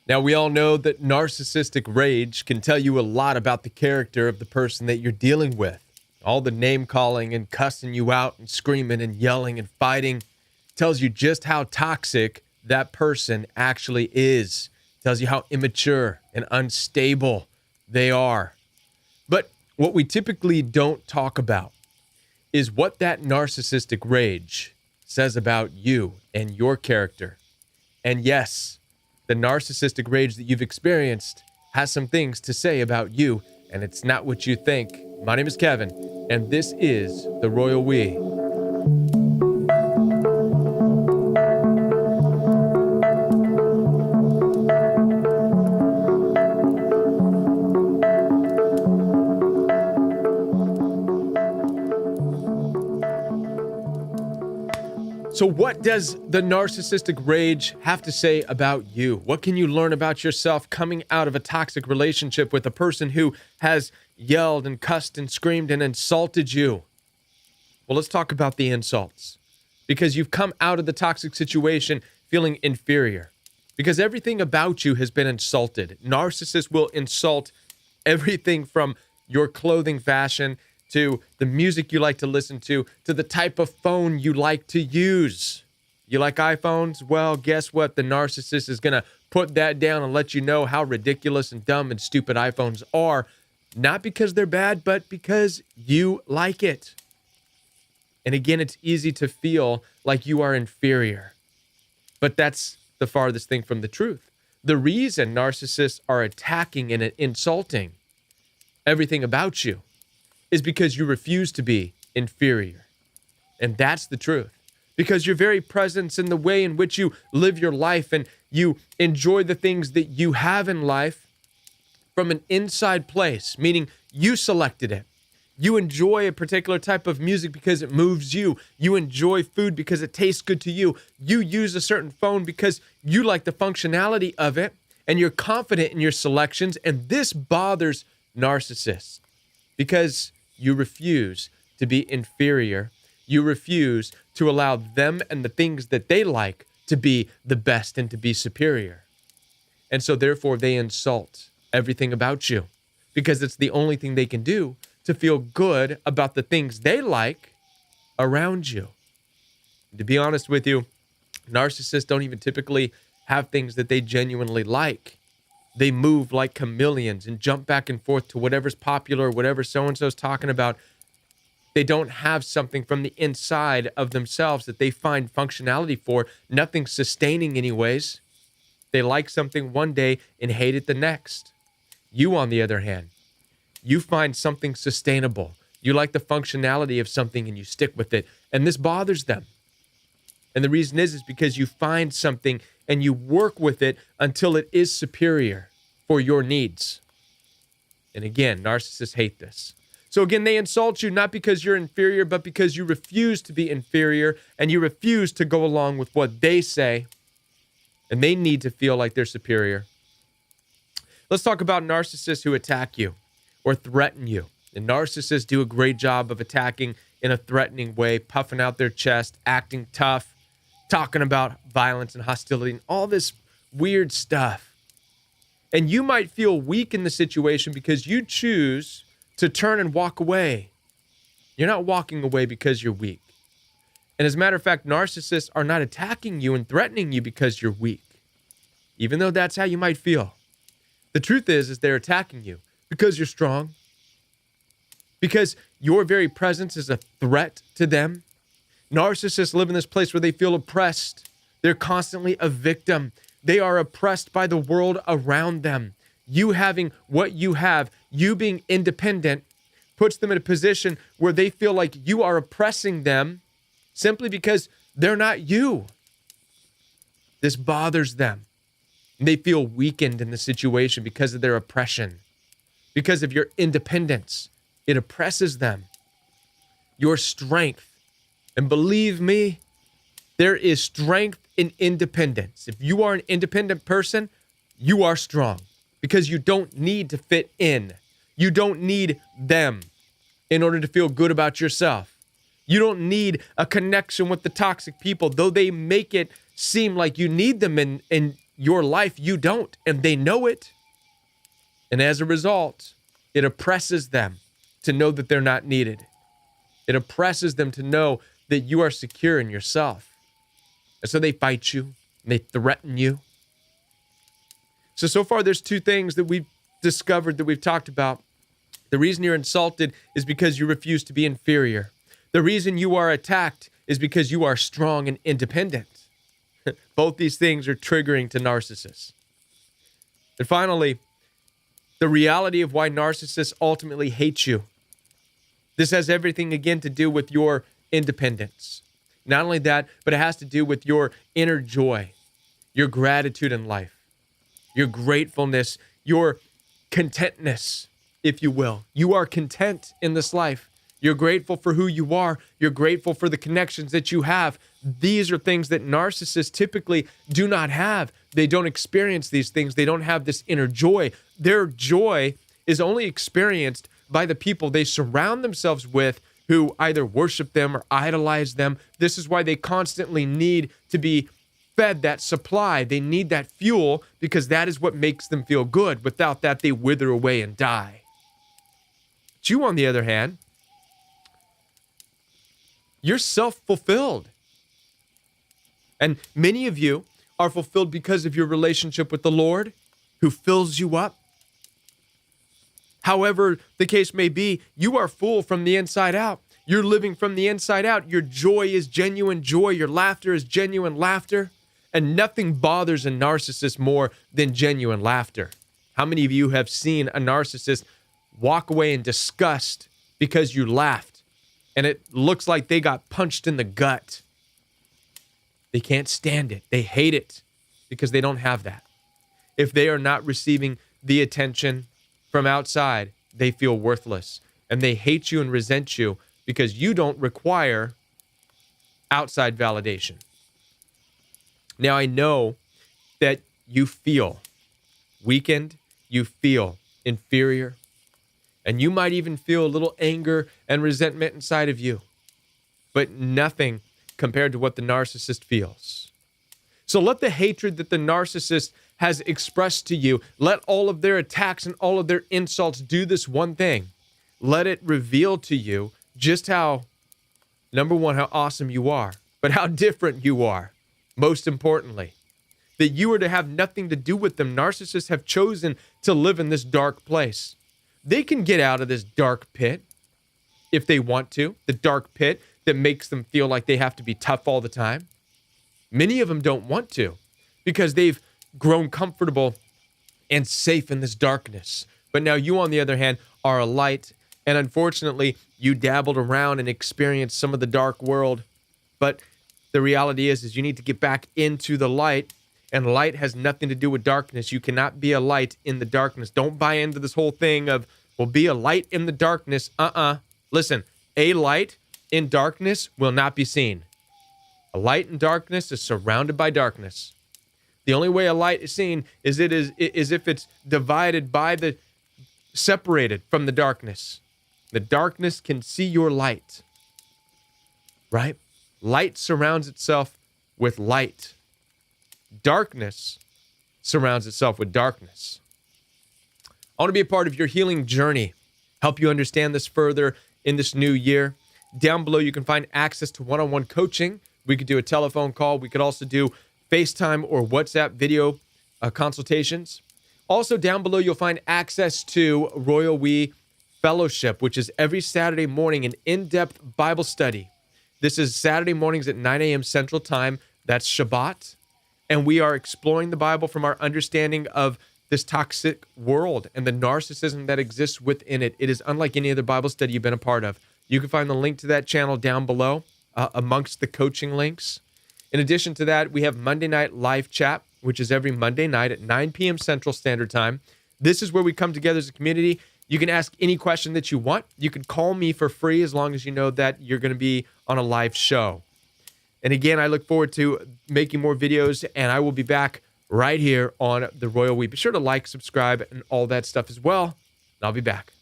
Now, we all know that narcissistic rage can tell you a lot about the character of the person that you're dealing with. All the name calling and cussing you out and screaming and yelling and fighting tells you just how toxic that person actually is. Tells you how immature and unstable they are. But what we typically don't talk about is what that narcissistic rage says about you and your character. And yes, the narcissistic rage that you've experienced has some things to say about you, and it's not what you think. My name is Kevin, and this is The Royal We. So what does the narcissistic rage have to say about you? What can you learn about yourself coming out of a toxic relationship with a person who has yelled and cussed and screamed and insulted you? Well, let's talk about the insults. Because you've come out of the toxic situation feeling inferior. Because everything about you has been insulted. Narcissists will insult everything from your clothing fashion to the music you like to listen to the type of phone you like to use. You like iPhones? Well, guess what? The narcissist is going to put that down and let you know how ridiculous and dumb and stupid iPhones are. Not because they're bad, but because you like it. And again, it's easy to feel like you are inferior. But that's the farthest thing from the truth. The reason narcissists are attacking and insulting everything about you is because you refuse to be inferior. And that's the truth. Because your very presence and the way in which you live your life and you enjoy the things that you have in life from an inside place, meaning you selected it. You enjoy a particular type of music because it moves you. You enjoy food because it tastes good to you. You use a certain phone because you like the functionality of it and you're confident in your selections. And this bothers narcissists because you refuse to be inferior. You refuse to allow them and the things that they like to be the best and to be superior. And so therefore they insult everything about you because it's the only thing they can do to feel good about the things they like around you. And to be honest with you, narcissists don't even typically have things that they genuinely like. They move like chameleons and jump back and forth to whatever's popular, whatever so-and-so's talking about. They don't have something from the inside of themselves that they find functionality for, nothing sustaining anyways. They like something one day and hate it the next. You, on the other hand, you find something sustainable. You like the functionality of something and you stick with it. And this bothers them. And the reason is because you find something and you work with it until it is superior for your needs. And again, narcissists hate this. So again, they insult you not because you're inferior, but because you refuse to be inferior and you refuse to go along with what they say. And they need to feel like they're superior. Let's talk about narcissists who attack you or threaten you. And narcissists do a great job of attacking in a threatening way, puffing out their chest, acting tough, talking about violence and hostility and all this weird stuff. And you might feel weak in the situation because you choose to turn and walk away. You're not walking away because you're weak. And as a matter of fact, narcissists are not attacking you and threatening you because you're weak, even though that's how you might feel. The truth is they're attacking you because you're strong, because your very presence is a threat to them. Narcissists live in this place where they feel oppressed. They're constantly a victim. They are oppressed by the world around them. You having what you have, you being independent, puts them in a position where they feel like you are oppressing them simply because they're not you. This bothers them. They feel weakened in the situation because of their oppression, because of your independence. It oppresses them. Your strength. And believe me, there is strength in independence. If you are an independent person, you are strong because you don't need to fit in. You don't need them in order to feel good about yourself. You don't need a connection with the toxic people, though they make it seem like you need them in your life, you don't, and they know it. And as a result, it oppresses them to know that they're not needed. It oppresses them to know that you are secure in yourself. And so they fight you, and they threaten you. So far, there's two things that we've discovered, that we've talked about. The reason you're insulted is because you refuse to be inferior. The reason you are attacked is because you are strong and independent. Both these things are triggering to narcissists. And finally, the reality of why narcissists ultimately hate you. This has everything, again, to do with your independence. Not only that, but it has to do with your inner joy, your gratitude in life, your gratefulness, your contentness, if you will. You are content in this life. You're grateful for who you are. You're grateful for the connections that you have. These are things that narcissists typically do not have. They don't experience these things. They don't have this inner joy. Their joy is only experienced by the people they surround themselves with, who either worship them or idolize them. This is why they constantly need to be fed that supply. They need that fuel, because that is what makes them feel good. Without that, they wither away and die. But you, on the other hand, you're self-fulfilled. And many of you are fulfilled because of your relationship with the Lord, who fills you up. However the case may be, you are full from the inside out. You're living from the inside out. Your joy is genuine joy. Your laughter is genuine laughter. And nothing bothers a narcissist more than genuine laughter. How many of you have seen a narcissist walk away in disgust because you laughed, and it looks like they got punched in the gut? They can't stand it. They hate it because they don't have that. If they are not receiving the attention from outside, they feel worthless, and they hate you and resent you because you don't require outside validation. Now, I know that you feel weakened, you feel inferior, and you might even feel a little anger and resentment inside of you, but nothing compared to what the narcissist feels. So let the hatred that the narcissist has expressed to you, let all of their attacks and all of their insults do this one thing. Let it reveal to you just how, number one, how awesome you are, but how different you are. Most importantly, that you are to have nothing to do with them. Narcissists have chosen to live in this dark place. They can get out of this dark pit if they want to, the dark pit that makes them feel like they have to be tough all the time. Many of them don't want to, because they've grown comfortable and safe in this darkness. But now you, on the other hand, are a light, and unfortunately, you dabbled around and experienced some of the dark world. But the reality is you need to get back into the light, and light has nothing to do with darkness. You cannot be a light in the darkness. Don't buy into this whole thing of, well, be a light in the darkness. Listen, a light in darkness will not be seen. A light in darkness is surrounded by darkness. The only way a light is seen is if it's divided by the, separated from the darkness. The darkness can see your light, right? Light surrounds itself with light. Darkness surrounds itself with darkness. I want to be a part of your healing journey, help you understand this further in this new year. Down below, you can find access to one-on-one coaching. We could do a telephone call. We could also do FaceTime or WhatsApp video consultations. Also, down below, you'll find access to Royal We Fellowship, which is every Saturday morning, an in-depth Bible study. This is Saturday mornings at 9 a.m. Central Time. That's Shabbat. And we are exploring the Bible from our understanding of this toxic world and the narcissism that exists within it. It is unlike any other Bible study you've been a part of. You can find the link to that channel down below amongst the coaching links. In addition to that, we have Monday Night Live Chat, which is every Monday night at 9 p.m. Central Standard Time. This is where we come together as a community. You can ask any question that you want. You can call me for free as long as you know that you're going to be on a live show. And again, I look forward to making more videos, and I will be back right here on the Royal We. Be sure to like, subscribe, and all that stuff as well. And I'll be back.